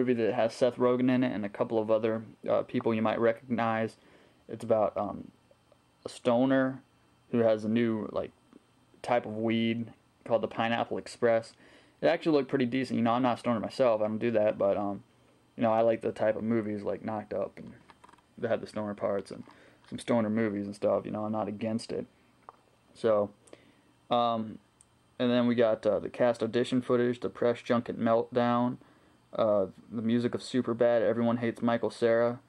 movie that has Seth Rogen in it and a couple of other people you might recognize. It's about a stoner who has a new like type of weed called the Pineapple Express. It actually looked pretty decent. You know, I'm not a stoner myself. I don't do that, but you know, I like the type of movies like Knocked Up and that had the stoner parts and some stoner movies and stuff. You know, I'm not against it. So, and then we got the cast audition footage, the press junket meltdown, the music of Superbad, Everyone Hates Michael Cera,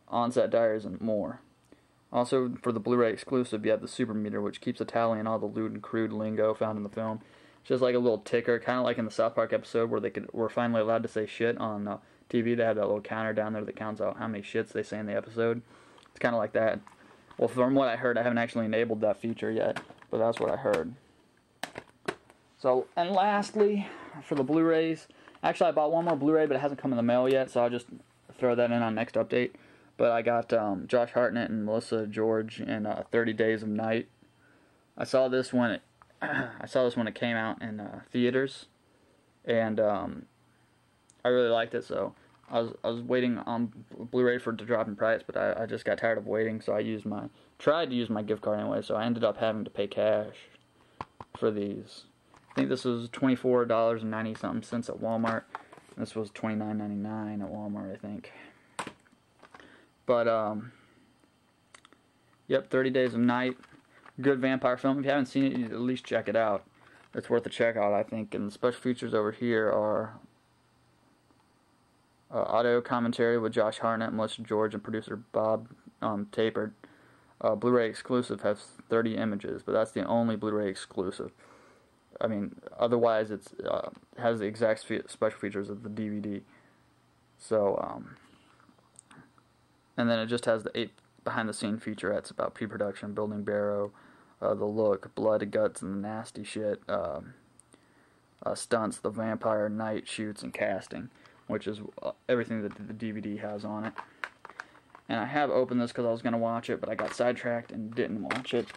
on-set diaries, and more. Also, for the Blu-ray exclusive, you have the Super Meter, which keeps a tally on all the lewd and crude lingo found in the film. It's just like a little ticker, kind of like in the South Park episode where they were finally allowed to say shit on TV. They have that little counter down there that counts out how many shits they say in the episode. It's kind of like that. Well, from what I heard, I haven't actually enabled that feature yet, but that's what I heard. So, and lastly, for the Blu-rays, actually I bought one more Blu-ray, but it hasn't come in the mail yet, so I'll just throw that in on next update. But I got Josh Hartnett and Melissa George in 30 Days of Night. I saw this when it came out in theaters, and I really liked it. So I was waiting on Blu-ray for it to drop in price, but I just got tired of waiting, so I tried to use my gift card anyway. So I ended up having to pay cash for these. I think this was $24.90-something at Walmart. This was $29.99 at Walmart, I think. But, yep, 30 Days of Night. Good vampire film. If you haven't seen it, you at least check it out. It's worth a check out, I think. And the special features over here are audio commentary with Josh Hartnett, Melissa George, and producer Bob Tapert. Blu-ray exclusive has 30 images, but that's the only Blu-ray exclusive. I mean, otherwise it has the exact special features of the DVD. So, and then it just has the 8 behind-the-scene featurettes about pre-production, building Barrow, the look, blood, guts, and the nasty shit, stunts, the vampire, night shoots, and casting, which is everything that the DVD has on it. And I have opened this because I was going to watch it, but I got sidetracked and didn't watch it.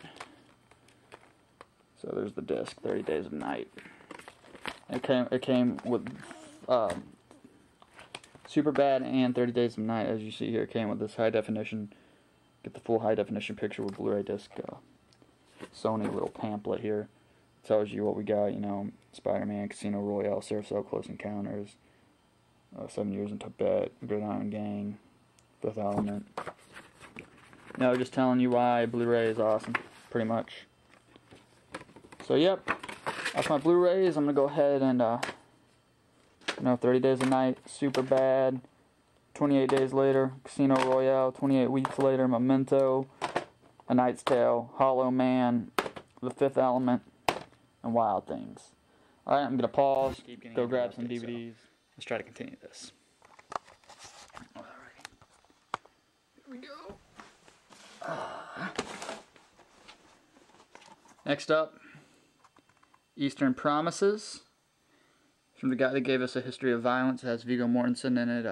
So there's the disc, 30 Days of Night. It came with Superbad and 30 Days of Night, as you see here. It came with this high definition, get the full high definition picture with Blu-ray disc. Sony little pamphlet here. Tells you what we got, you know, Spider-Man, Casino Royale, Sarah Close Encounters, 7 Years in Tibet, Gridiron Gang, Fifth Element. No, just telling you why Blu-ray is awesome, pretty much. So, yep, that's my Blu-rays. I'm going to go ahead and, 30 Days of Night, Superbad, 28 Days Later, Casino Royale, 28 Weeks Later, Memento, A Knight's Tale, Hollow Man, The Fifth Element, and Wild Things. Alright, I'm going to pause, go grab some DVDs. So let's try to continue this. Alright, here we go. Next up, Eastern Promises, from the guy that gave us A History of Violence. It has Viggo Mortensen in it,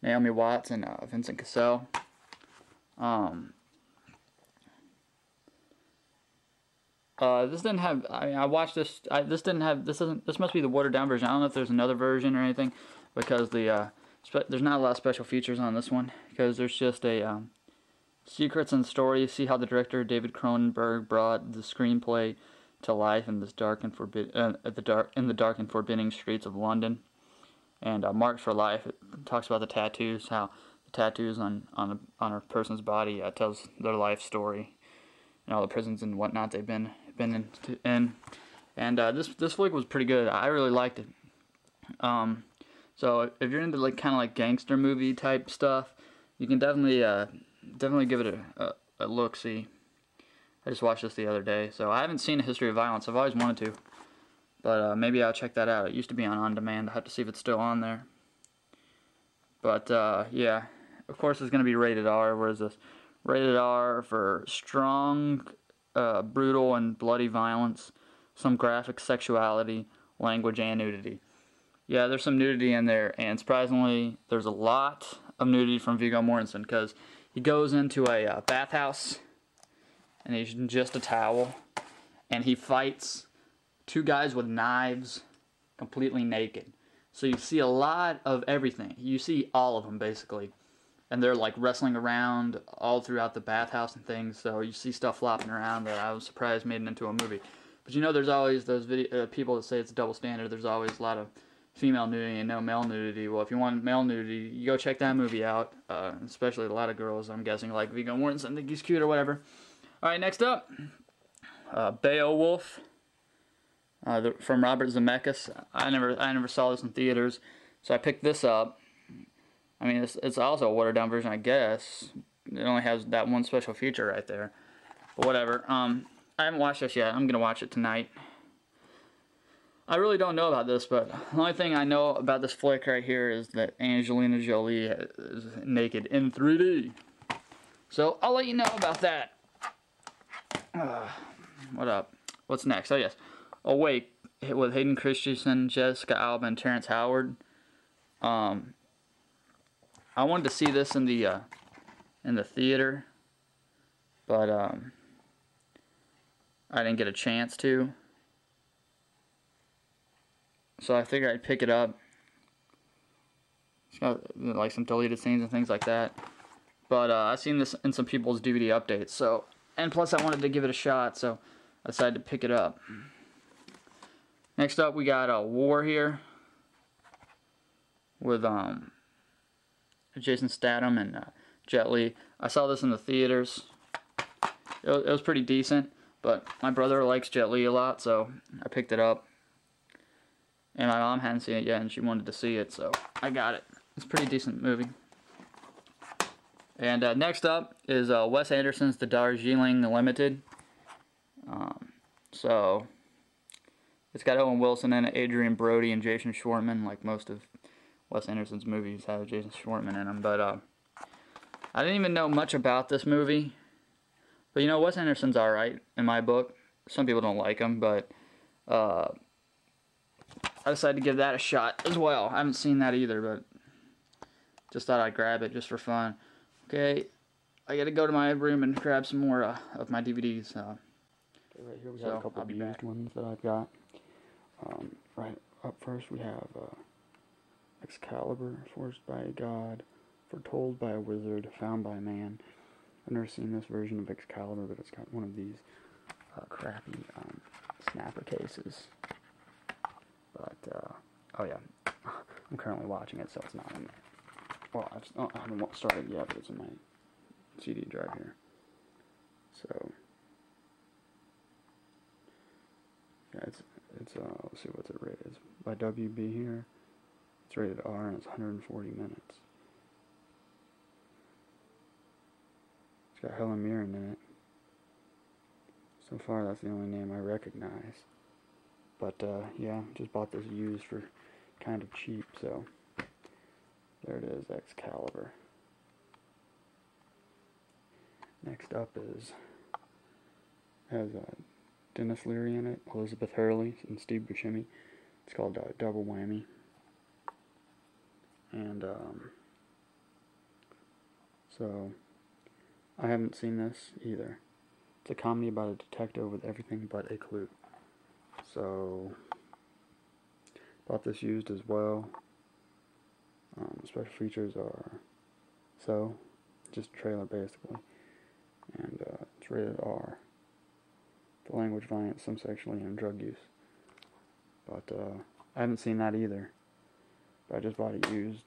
Naomi Watts, and Vincent Cassel. This didn't have. I watched this. This didn't have. This must be the watered down version. I don't know if there's another version or anything, because there's not a lot of special features on this one, because there's just a secrets and stories. See how the director David Cronenberg brought the screenplay to life in this dark and the dark and forbidding streets of London. And Marked for Life, it talks about the tattoos, how the tattoos on a person's body tells their life story, and all the prisons and whatnot they've been in. And this flick was pretty good. I really liked it. So if you're into kind of like gangster movie type stuff, you can definitely give it a look. See. I just watched this the other day, so I haven't seen A History of Violence. I've always wanted to, but maybe I'll check that out. It used to be on demand. I have to see if it's still on there. But yeah, of course it's going to be rated R. Where is this? Rated R for strong, brutal, and bloody violence, some graphic sexuality, language, and nudity. Yeah, there's some nudity in there, and surprisingly, there's a lot of nudity from Viggo Mortensen, because he goes into a bathhouse, and he's just a towel, and he fights 2 guys with knives completely naked. So you see a lot of everything. You see all of them, basically. And they're like wrestling around all throughout the bathhouse and things. So you see stuff flopping around that I was surprised made it into a movie. But you know, there's always those people that say it's a double standard. There's always a lot of female nudity and no male nudity. Well, if you want male nudity, you go check that movie out. Especially a lot of girls, I'm guessing, like Viggo Mortensen, think he's cute or whatever. All right, next up, Beowulf from Robert Zemeckis. I never saw this in theaters, so I picked this up. I mean, it's also a watered down version, I guess. It only has that one special feature right there. But whatever. I haven't watched this yet. I'm gonna watch it tonight. I really don't know about this, but the only thing I know about this flick right here is that Angelina Jolie is naked in 3D. So I'll let you know about that. What up? What's next? Oh yes, Awake with Hayden Christensen, Jessica Alba, and Terrence Howard. I wanted to see this in the theater, but I didn't get a chance to. So I figured I'd pick it up. It's got like some deleted scenes and things like that. But I've seen this in some people's DVD updates. So, and plus I wanted to give it a shot, so I decided to pick it up. Next up, we got War here with Jason Statham and Jet Li. I saw this in the theaters. It was pretty decent, but my brother likes Jet Li a lot, so I picked it up. And my mom hadn't seen it yet, and she wanted to see it, so I got it. It's a pretty decent movie. And next up is Wes Anderson's The Darjeeling Limited. So it's got Owen Wilson in it, Adrian Brody, and Jason Schwartzman, like most of Wes Anderson's movies have Jason Schwartzman in them. But I didn't even know much about this movie. But you know, Wes Anderson's alright in my book. Some people don't like him, but I decided to give that a shot as well. I haven't seen that either, but just thought I'd grab it just for fun. Okay, I gotta go to my room and grab some more of my DVDs. Okay, right here we have a couple of used ones that I've got. Right up first we have Excalibur, forged by a god, foretold by a wizard, found by a man. I've never seen this version of Excalibur, but it's got one of these crappy snapper cases. But, oh yeah, I'm currently watching it, so it's not in there. Well, I haven't started yet, but it's in my CD drive here. So, yeah, it's let's see what's it rated. It's by WB here. It's rated R, and it's 140 minutes. It's got Helen Mirren in it. So far, that's the only name I recognize. But, yeah, just bought this used for kind of cheap, so there it is, Excalibur. Next up has Dennis Leary in it, Elizabeth Hurley, and Steve Buscemi. It's called Double Whammy. And, so, I haven't seen this either. It's a comedy about a detective with everything but a clue. So, bought this used as well. Special features are just a trailer basically. And it's rated R. The language, violence, some sexually, and drug use. But I haven't seen that either. But I just bought it used.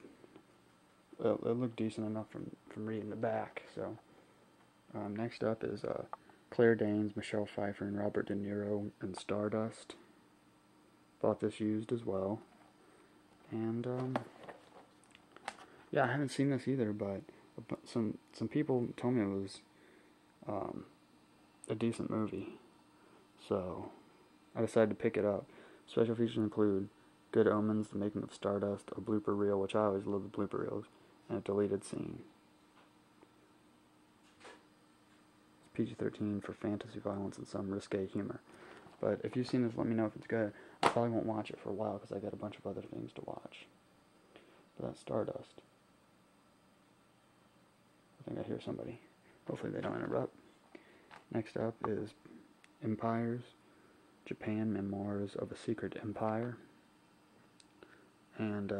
It looked decent enough from reading the back. So next up is Claire Danes, Michelle Pfeiffer, and Robert De Niro in Stardust. Bought this used as well. And yeah, I haven't seen this either, but some people told me it was a decent movie. So I decided to pick it up. Special features include Good Omens, the making of Stardust, a blooper reel, which I always love the blooper reels, and a deleted scene. It's PG-13 for fantasy violence and some risque humor. But if you've seen this, let me know if it's good. I probably won't watch it for a while because I got a bunch of other things to watch. But that's Stardust. I think I hear somebody. Hopefully they don't interrupt. Next up is Empires, Japan Memoirs of a Secret Empire. and